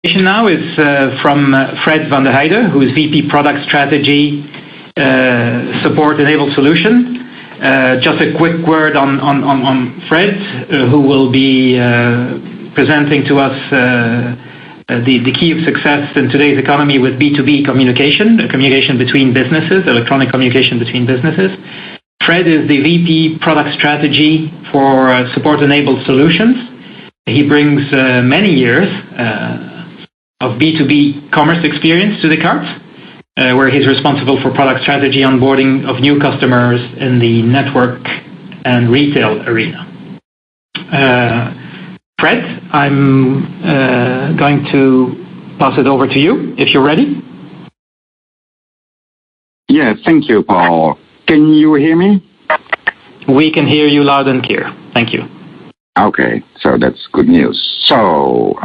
Now is from Fred van der Heide, who is VP Product Strategy, Support Enabled Solution. Just a quick word on Fred, who will be presenting to us the key of success in today's economy with B2B communication, communication between businesses, electronic communication between businesses. Fred is the VP Product Strategy for Support Enabled Solutions. He brings many years of B2B commerce experience to Descartes, where he's responsible for product strategy onboarding of new customers in the network and retail arena. Fred, I'm going to pass it over to you, if you're ready. Yeah, thank you, Paul. Can you hear me? We can hear you loud and clear. Thank you. Okay, so that's good news. So,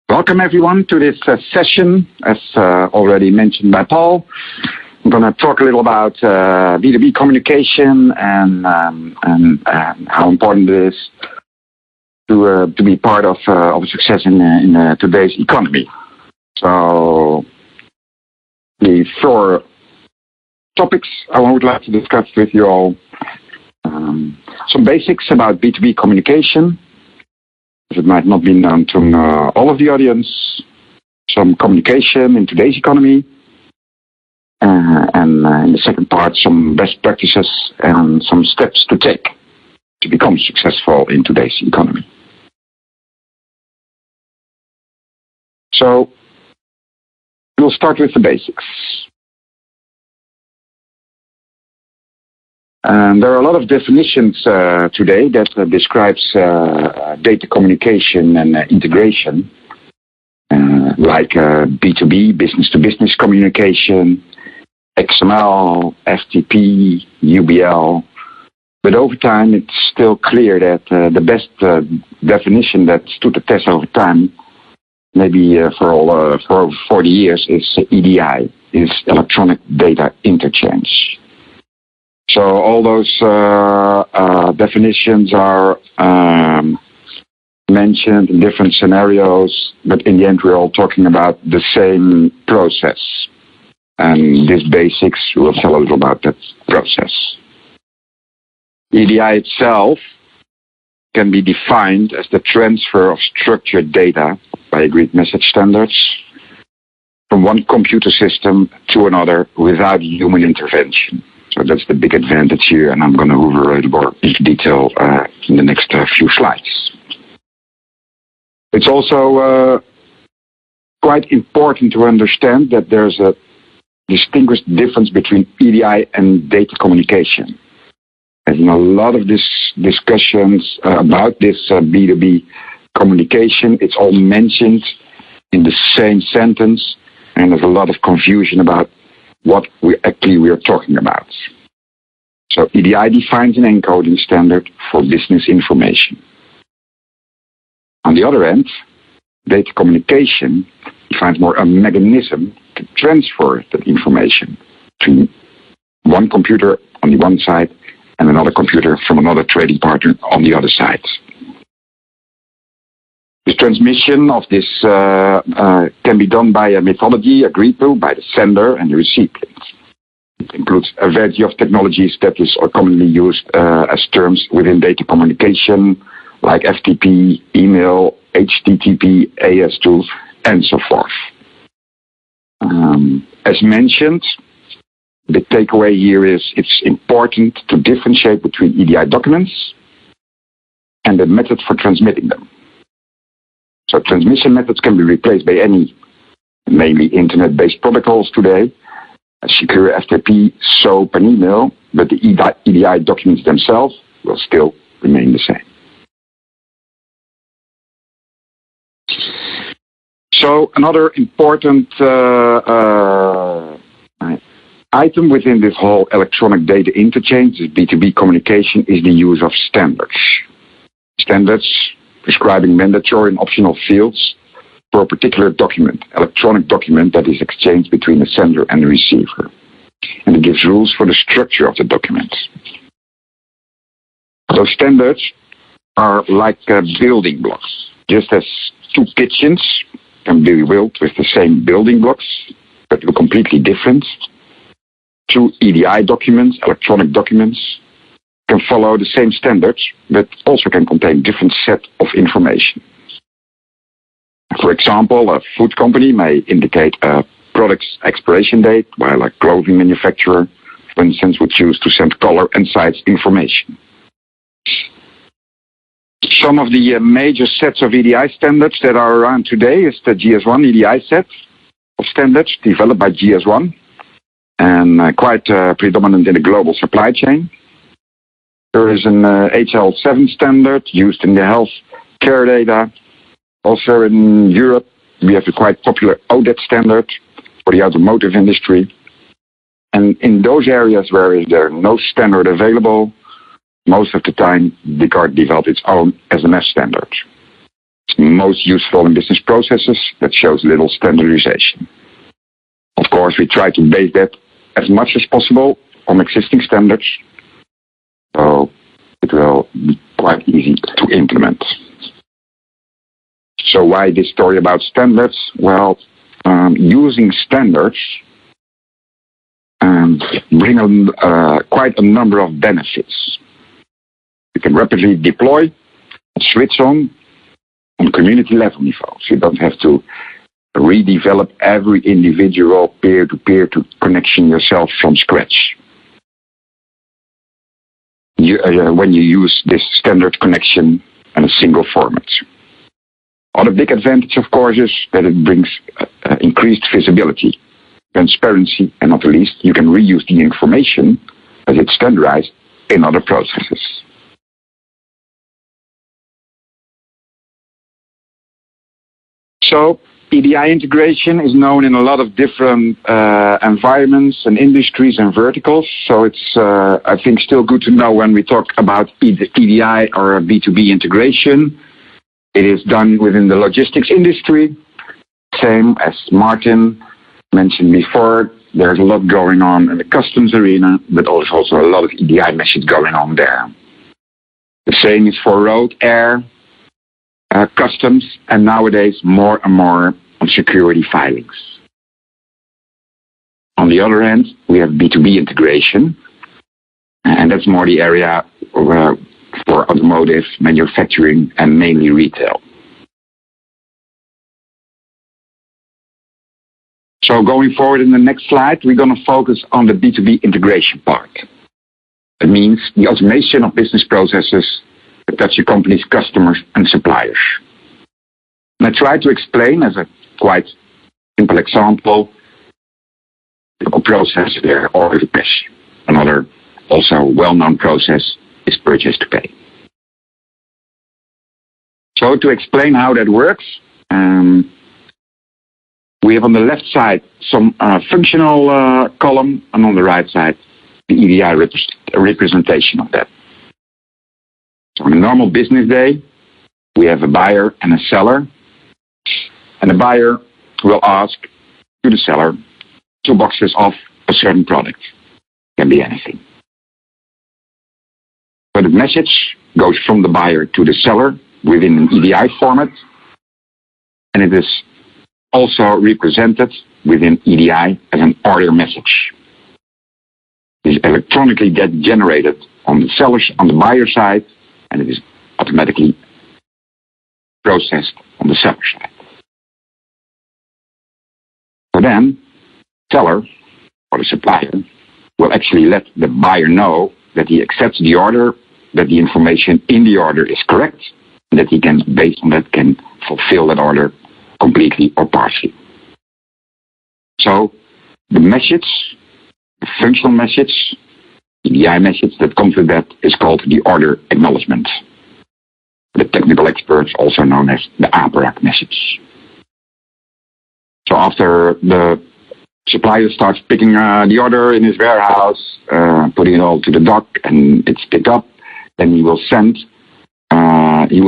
welcome everyone to this session, as already mentioned by Paul. I'm going to talk a little about B2B communication and how important it is to be part of success in today's economy. So, the four topics I would like to discuss with you all. Some basics about B2B communication, as it might not be known to all of the audience. Some communication in today's economy. And in the second part, some best practices and some steps to take to become successful in today's economy. So, we'll start with the basics. There are a lot of definitions today that describes data communication and integration, like B2B, business-to-business communication, XML, FTP, UBL. But over time, it's still clear that the best definition that stood the test over time, maybe for over 40 years, is EDI, is electronic data interchange. So all those definitions are mentioned in different scenarios, but in the end we're all talking about the same process. And these basics, we'll tell a little about that process. EDI itself can be defined as the transfer of structured data by agreed message standards from one computer system to another without human intervention. So that's the big advantage here, and I'm going to go a little more into detail in the next few slides. It's also quite important to understand that there's a distinguished difference between EDI and data communication. And in a lot of these discussions about this B2B communication, it's all mentioned in the same sentence, and there's a lot of confusion about what we are talking about. So EDI defines an encoding standard for business information. On the other end, data communication defines more a mechanism to transfer that information to one computer on the one side and another computer from another trading partner on the other side. The transmission of this can be done by a methodology agreed to by the sender and the recipient. It includes a variety of technologies that are commonly used as terms within data communication, like FTP, email, HTTP, AS2, and so forth. As mentioned, the takeaway here is it's important to differentiate between EDI documents and the method for transmitting them. So transmission methods can be replaced by any, mainly internet-based protocols today, secure FTP, SOAP, and email, but the EDI documents themselves will still remain the same. So another important item within this whole electronic data interchange, this B2B communication, is the use of standards. Standards prescribing mandatory and optional fields for a particular document, electronic document that is exchanged between the sender and the receiver. And it gives rules for the structure of the document. Those standards are like building blocks. Just as two kitchens can be built with the same building blocks, but they're completely different, two EDI documents, electronic documents, can follow the same standards, but also can contain different set of information. For example, a food company may indicate a product's expiration date, while a clothing manufacturer, for instance, would choose to send color and size information. Some of the major sets of EDI standards that are around today is the GS1 EDI set of standards developed by GS1 and quite predominant in the global supply chain. There is an HL7 standard used in the health care data. Also in Europe, we have a quite popular ODET standard for the automotive industry. And in those areas where there is no standard available, most of the time, Descartes developed its own SMS standard. It's most useful in business processes that shows little standardization. Of course, we try to base that as much as possible on existing standards, so it will be quite easy to implement. So why this story about standards? Well, using standards bring quite a number of benefits. You can rapidly deploy and switch on community level niveau. So you don't have to redevelop every individual peer-to-peer connection yourself from scratch. When you use this standard connection in a single format. Other big advantage, of course, is that it brings increased visibility, transparency, and not the least, you can reuse the information as it's standardized in other processes. So, EDI integration is known in a lot of different environments and industries and verticals. So it's, I think, still good to know when we talk about EDI or B2B integration. It is done within the logistics industry. Same as Martin mentioned before, there's a lot going on in the customs arena, but also a lot of EDI message going on there. The same is for road, air, customs, and nowadays more and more on security filings. On the other hand, we have B2B integration, and that's more the area for automotive, manufacturing, and mainly retail. So going forward in the next slide, we're going to focus on the B2B integration part. It means the automation of business processes that touch your company's customers and suppliers. And I try to explain as a quite simple example the process there, order to cash. Another also well-known process is purchase to pay. So to explain how that works, we have on the left side some functional column, and on the right side the EDI representation of that. So on a normal business day, we have a buyer and a seller, and the buyer will ask to the seller 2 boxes of a certain product. Can be anything. So the message goes from the buyer to the seller within an EDI format, and it is also represented within EDI as an order message. It is electronically generated on the buyer side, and it is automatically processed on the seller side. So then, seller or the supplier will actually let the buyer know that he accepts the order, that the information in the order is correct, and that he can, based on that, can fulfill that order completely or partially. So the message, the functional message, the EDI message that comes with that is called the order acknowledgement. The technical experts also known as the APRAC message. So after the supplier starts picking the order in his warehouse, putting it all to the dock, and it's picked up, then he will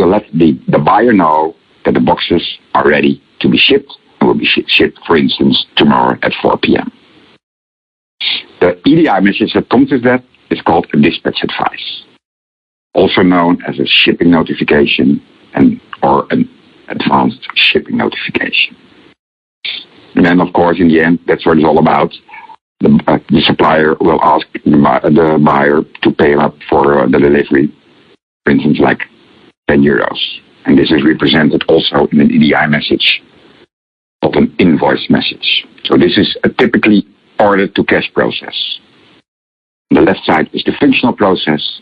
let the buyer know that the boxes are ready to be shipped and will be shipped, for instance, tomorrow at 4 p.m. The EDI message that comes with that is called a dispatch advice, also known as a shipping notification or an advanced shipping notification. And then, of course, in the end, that's what it's all about. The supplier will ask the buyer to pay up for the delivery, for instance, like 10 euros. And this is represented also in an EDI message of an invoice message. So this is a typically order-to-cash process. On the left side is the functional process,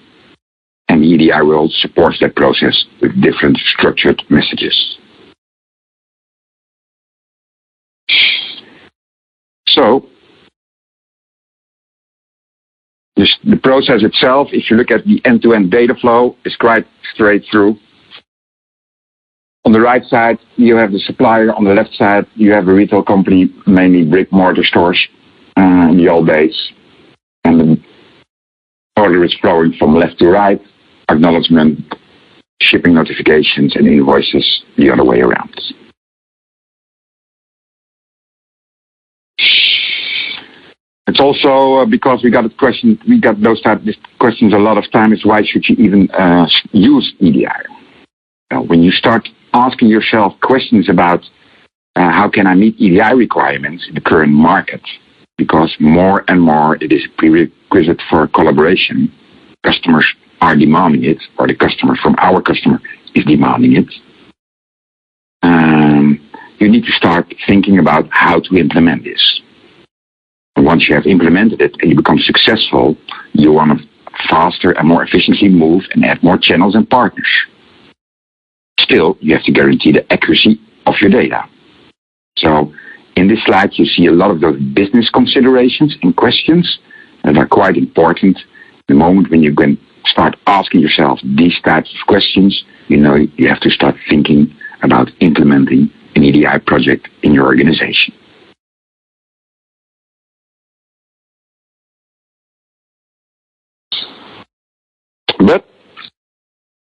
and the EDI world supports that process with different structured messages. So, the process itself, if you look at the end-to-end data flow, is quite straight through. On the right side, you have the supplier. On the left side, you have a retail company, mainly brick-mortar stores in the old days. And the order is flowing from left to right, acknowledgement, shipping notifications, and invoices the other way around. It's also because we got those type of questions a lot of times. Why should you even use EDI? When you start asking yourself questions about how can I meet EDI requirements in the current market, because more and more it is a prerequisite for collaboration. Customers are demanding it, or the customer from our customer is demanding it. You need to start thinking about how to implement this. And once you have implemented it and you become successful, you want to faster and more efficiently move and add more channels and partners. Still, you have to guarantee the accuracy of your data. So in this slide, you see a lot of those business considerations and questions that are quite important. The moment when you can start asking yourself these types of questions, you know you have to start thinking about implementing an EDI project in your organization. But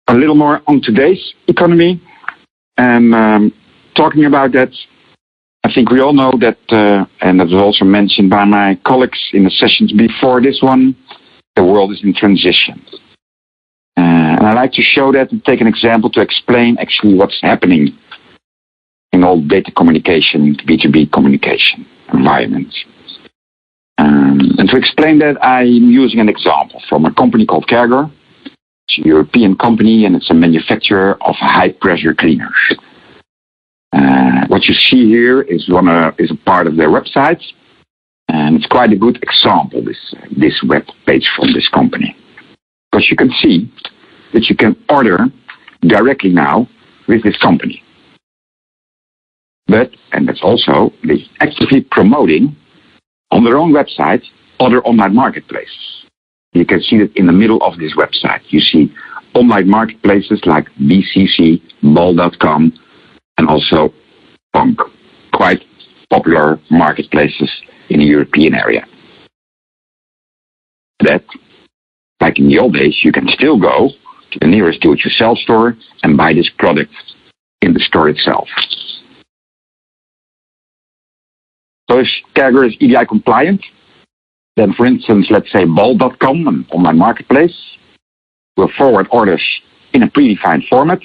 a little more on today's economy, and talking about that, I think we all know that, and that was also mentioned by my colleagues in the sessions before this one, the world is in transition. And I like to show that and take an example to explain actually what's happening in all data communication, B2B communication environments. And to explain that, I'm using an example from a company called Carger. It's a European company, and it's a manufacturer of high-pressure cleaners. What you see here is a part of their website, and it's quite a good example, this web page from this company. Because you can see that you can order directly now with this company. But, and that's also, they're actively promoting on their own website other online marketplaces. You can see that in the middle of this website. You see online marketplaces like BCC, Bol.com, and also Punk. Quite popular marketplaces in the European area. That, like in the old days, you can still go to the nearest do-it-yourself store and buy this product in the store itself. So if Carger is EDI compliant, then for instance, let's say Bol.com, an online marketplace, will forward orders in a predefined format,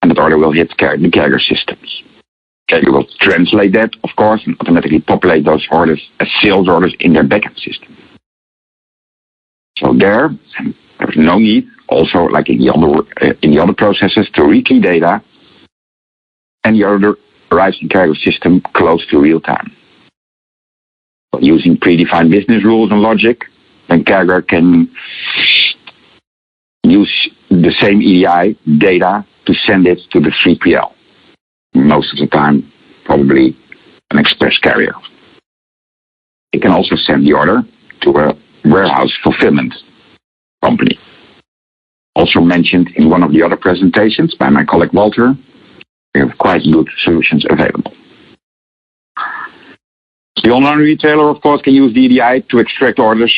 and that order will hit the Carger systems. Carger will translate that, of course, and automatically populate those orders as sales orders in their backend system. So there's no need, also like in the other processes, to rekey data, and the order arrives in Carger system close to real time. Using predefined business rules and logic, then Carger can use the same EDI data to send it to the 3PL. Most of the time, probably an express carrier. It can also send the order to a warehouse fulfillment company. Also mentioned in one of the other presentations by my colleague Walter, we have quite good solutions available. The online retailer, of course, can use the EDI to extract orders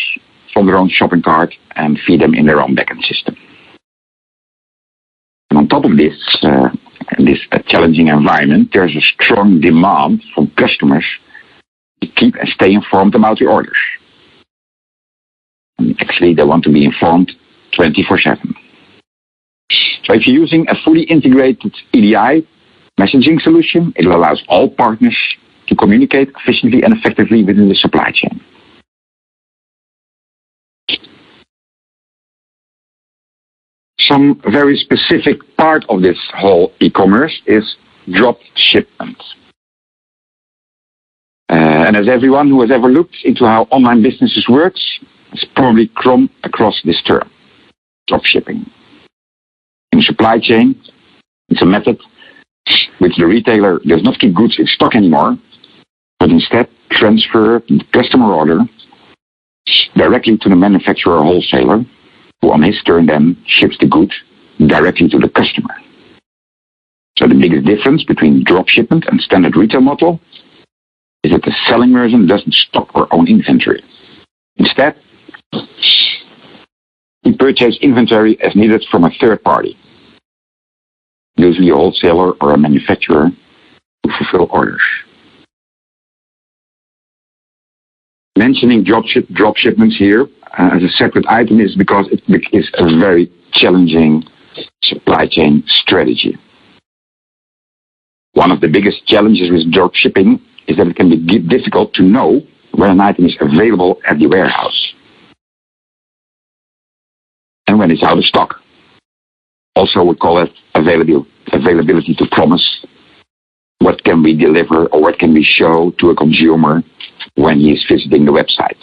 from their own shopping cart and feed them in their own backend system. And on top of this, in this challenging environment, there's a strong demand from customers to keep and stay informed about the orders. And actually, they want to be informed 24/7. So if you're using a fully integrated EDI messaging solution, it allows all partners to communicate efficiently and effectively within the supply chain. Some very specific part of this whole e-commerce is drop shipment. And as everyone who has ever looked into how online businesses works has probably come across this term, drop shipping. In supply chain, it's a method which the retailer does not keep goods in stock anymore, but instead transfer the customer order directly to the manufacturer or wholesaler, who on his turn then ships the goods directly to the customer. So the biggest difference between drop shipment and standard retail model is that the selling merchant doesn't stock or own inventory. Instead, he purchases inventory as needed from a third party, usually a wholesaler or a manufacturer, to fulfill orders. Mentioning drop shipments here as a separate item is because it is a very challenging supply chain strategy. One of the biggest challenges with drop shipping is that it can be difficult to know when an item is available at the warehouse and when it's out of stock. Also, we call it availability to promise. What can we deliver or what can we show to a consumer when he is visiting the website?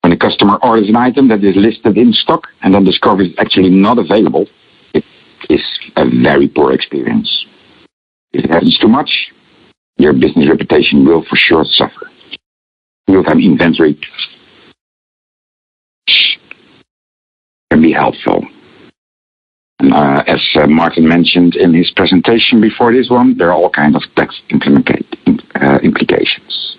When a customer orders an item that is listed in stock and then discovers it's actually not available, it is a very poor experience. If it happens too much, your business reputation will for sure suffer. Real-time inventory can be helpful. And, as Martin mentioned in his presentation before this one, there are all kinds of tax implications.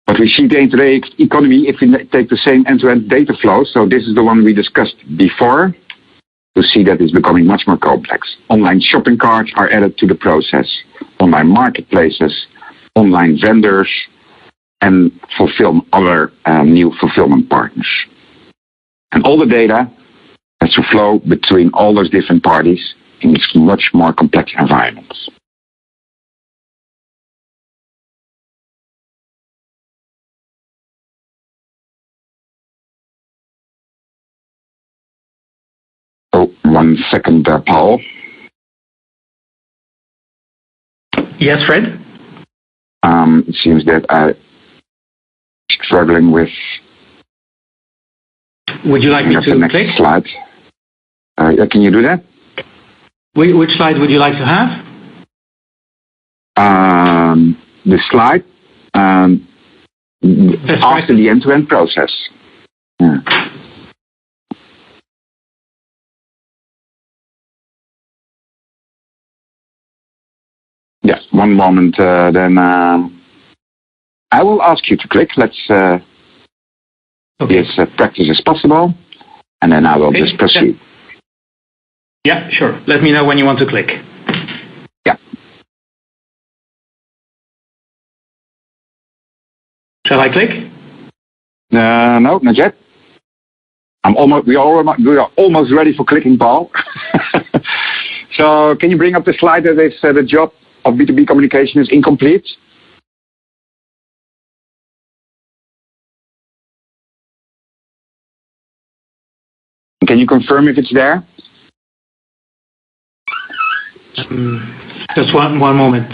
But we see in today's economy, if we take the same end-to-end data flow, so this is the one we discussed before, to see that it's becoming much more complex. Online shopping carts are added to the process, online marketplaces, online vendors, and other new fulfillment partners. And all the data has to flow between all those different parties in this much more complex environment. Oh, 1 second, Paul. Yes, Fred? It seems that I'm struggling with... Would you like me to next click? Slide. Can you do that? Which slide would you like to have? The slide after the end-to-end process. Yeah. Yeah, one moment, then I will ask you to click. Let's be as practice as possible, and then I will just proceed. Yeah, sure. Let me know when you want to click. Yeah. Shall I click? No, not yet. We are almost ready for clicking, Paul. So can you bring up the slide that is the job of B2B communication is incomplete? Can you confirm if it's there? Just one moment,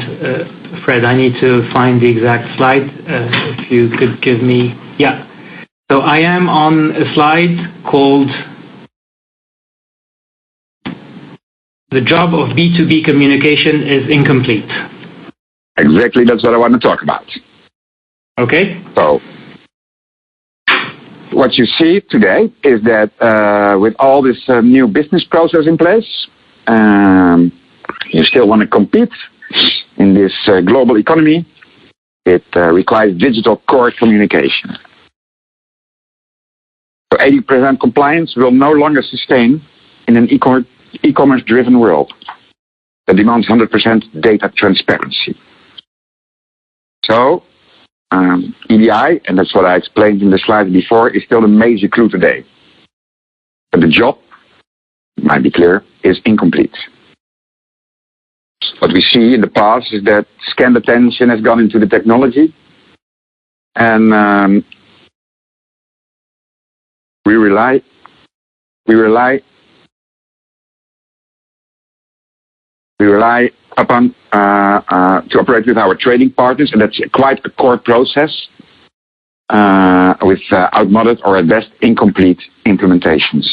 Fred. I need to find the exact slide. If you could give me... Yeah. So I am on a slide called "The job of B2B communication is incomplete." Exactly, that's what I want to talk about. Okay. So, what you see today is that with all this new business process in place, you still want to compete in this global economy. It requires digital core communication. So 80% compliance will no longer sustain in an e-commerce driven world that demands 100% data transparency. So EDI, and that's what I explained in the slide before, is still a major clue today. But the job might be clear, is incomplete. What we see in the past is that scant attention has gone into the technology, and we rely upon to operate with our trading partners, and that's quite a core process with outmoded or at best incomplete implementations.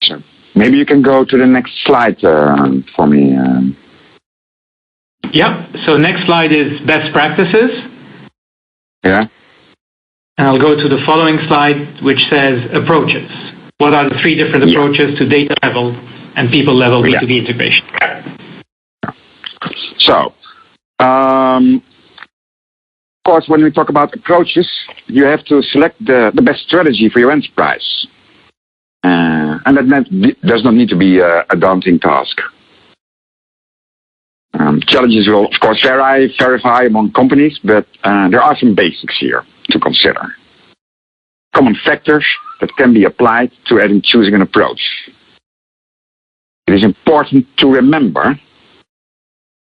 So maybe you can go to the next slide for me. Yeah, so next slide is best practices. Yeah. And I'll go to the following slide, which says approaches. What are the three different approaches to data level and people level B2B integration? So, of course, when we talk about approaches, you have to select the best strategy for your enterprise. And that does not need to be a daunting task. Challenges will, of course, vary among companies, but there are some basics here to consider. Common factors that can be applied to choosing an approach. It is important to remember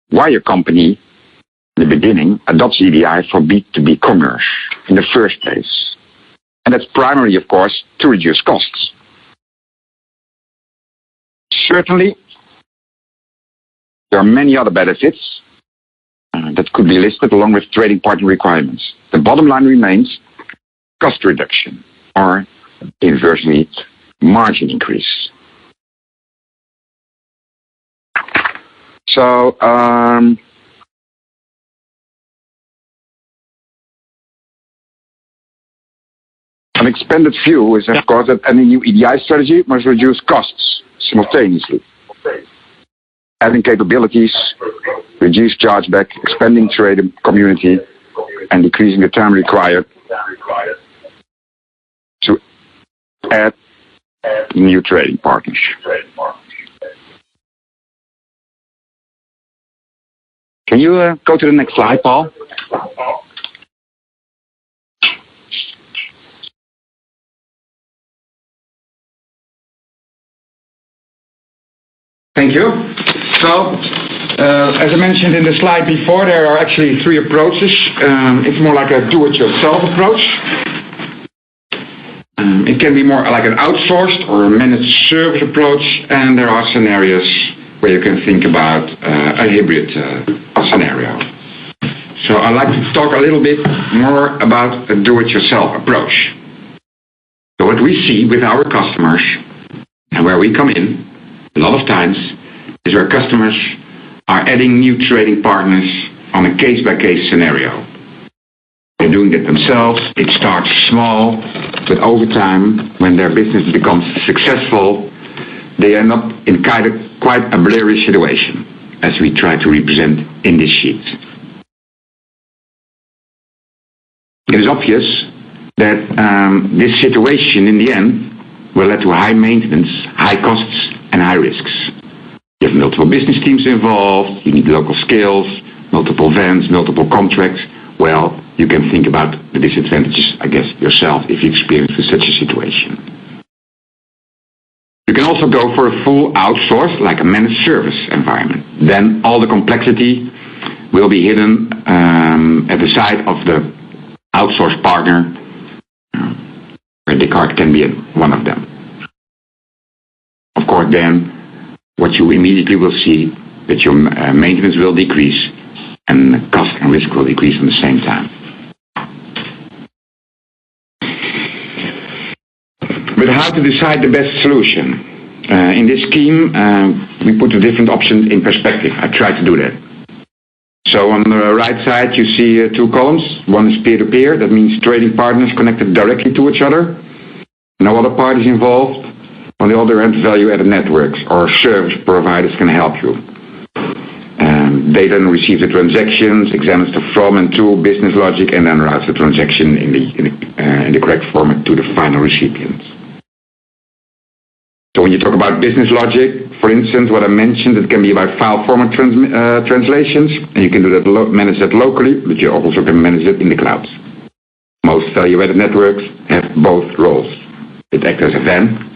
why your company, in the beginning, adopts EDI for B2B commerce in the first place. And that's primarily, of course, to reduce costs. Certainly, there are many other benefits that could be listed along with trading partner requirements. The bottom line remains cost reduction, or inversely, margin increase. So, an expanded view is, of course, that any new EDI strategy must reduce costs simultaneously. Adding capabilities, reduce chargeback, expanding trade community, and decreasing the time required to add new trading partners. Can you go to the next slide, Paul? Thank you. So, as I mentioned in the slide before, there are actually three approaches. It's more like a do-it-yourself approach. It can be more like an outsourced or a managed service approach, and there are scenarios where you can think about a hybrid scenario. So I'd like to talk a little bit more about a do-it-yourself approach. So what we see with our customers, and where we come in, a lot of times, is where customers are adding new trading partners on a case-by-case scenario. They're doing it themselves. It starts small, but over time, when their business becomes successful, they end up in quite a blurry situation, as we try to represent in this sheet. It is obvious that this situation, in the end, will lead to high maintenance, high costs, and high risks. You have multiple business teams involved, you need local skills, multiple vans, multiple contracts. Well, you can think about the disadvantages, I guess, yourself if you experience with such a situation. You can also go for a full outsource, like a managed service environment. Then all the complexity will be hidden at the side of the outsourced partner, where Descartes can be one of them. Of course, then, what you immediately will see, that your maintenance will decrease and cost and risk will decrease at the same time. But how to decide the best solution? In this scheme, we put the different options in perspective. I try to do that. So on the right side, you see two columns. One is peer-to-peer. That means trading partners connected directly to each other. No other parties involved. On the other hand, value-added networks or service providers can help you. They then receive the transactions, examines the from and to business logic, and then routes the transaction in the correct format to the final recipient. So when you talk about business logic, for instance, what I mentioned, it can be about file format translations, and you can do that manage that locally, but you also can manage it in the cloud. Most value-added networks have both roles. It acts as a van,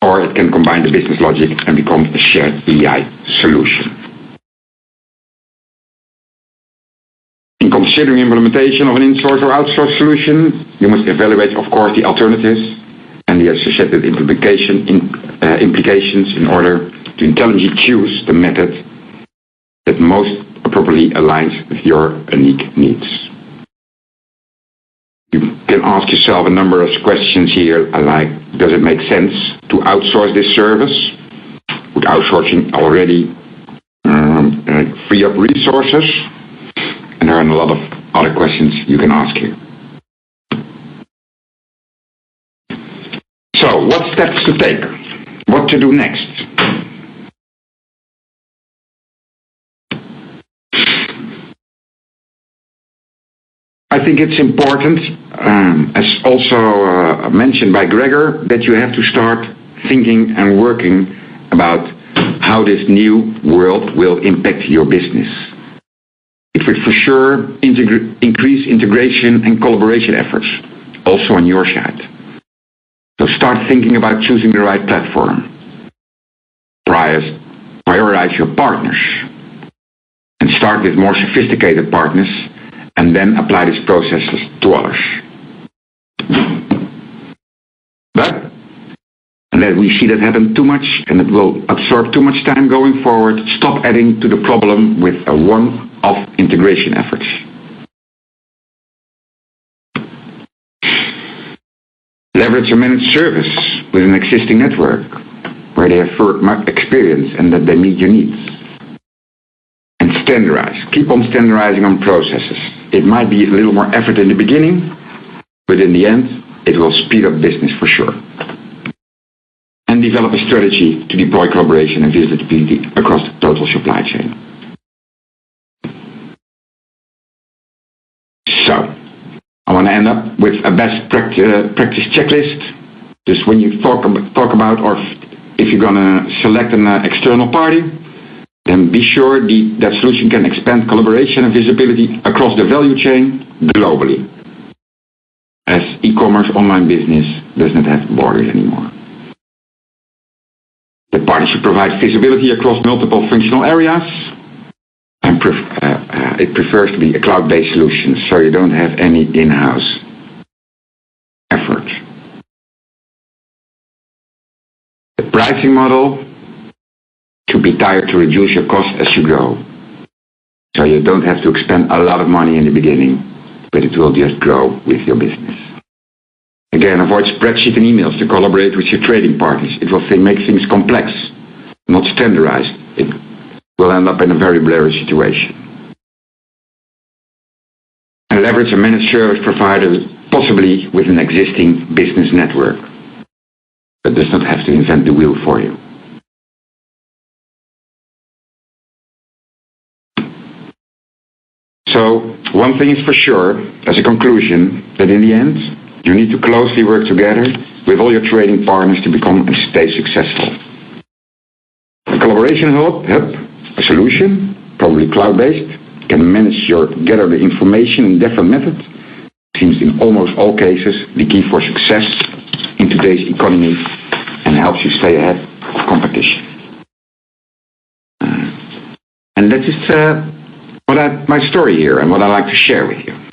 or it can combine the business logic and become a shared EI solution. In considering implementation of an in-source or outsource solution, you must evaluate, of course, the alternatives and the associated implications in order to intelligently choose the method that most appropriately aligns with your unique needs. You can ask yourself a number of questions here, like, does it make sense to outsource this service? Would outsourcing already free up resources? And there are a lot of other questions you can ask here. So, what steps to take? What to do next? I think it's important, as also mentioned by Gregor, that you have to start thinking and working about how this new world will impact your business. It will for sure increase integration and collaboration efforts, also on your side. So start thinking about choosing the right platform. Prioritize your partners. And start with more sophisticated partners, and then apply these processes to others. But, and that we see that happen too much, and it will absorb too much time going forward, stop adding to the problem with a one-off integration efforts. Leverage a managed service with an existing network, where they have experience and that they meet your needs. And standardize. Keep on standardizing on processes. It might be a little more effort in the beginning, but in the end, it will speed up business for sure. And develop a strategy to deploy collaboration and visibility across the total supply chain. So, I want to end up with a best practice checklist. Just when you talk about, or if you're going to select an external party, then be sure that solution can expand collaboration and visibility across the value chain globally. As e-commerce online business does not have borders anymore. The party should provide visibility across multiple functional areas, and it prefers to be a cloud-based solution, so you don't have any in-house effort. The pricing model should be tailored to reduce your cost as you grow. So you don't have to expend a lot of money in the beginning, but it will just grow with your business. Again, avoid spreadsheet and emails to collaborate with your trading partners. It will make things complex, not standardized. It will end up in a very blurry situation. And leverage a managed service provider, possibly with an existing business network, that does not have to invent the wheel for you. So, one thing is for sure, as a conclusion, that in the end, you need to closely work together with all your trading partners to become and stay successful. A collaboration hub, a solution, probably cloud-based, can gather the information in different methods, seems in almost all cases the key for success in today's economy and helps you stay ahead of competition. And that is my story here and what I like to share with you.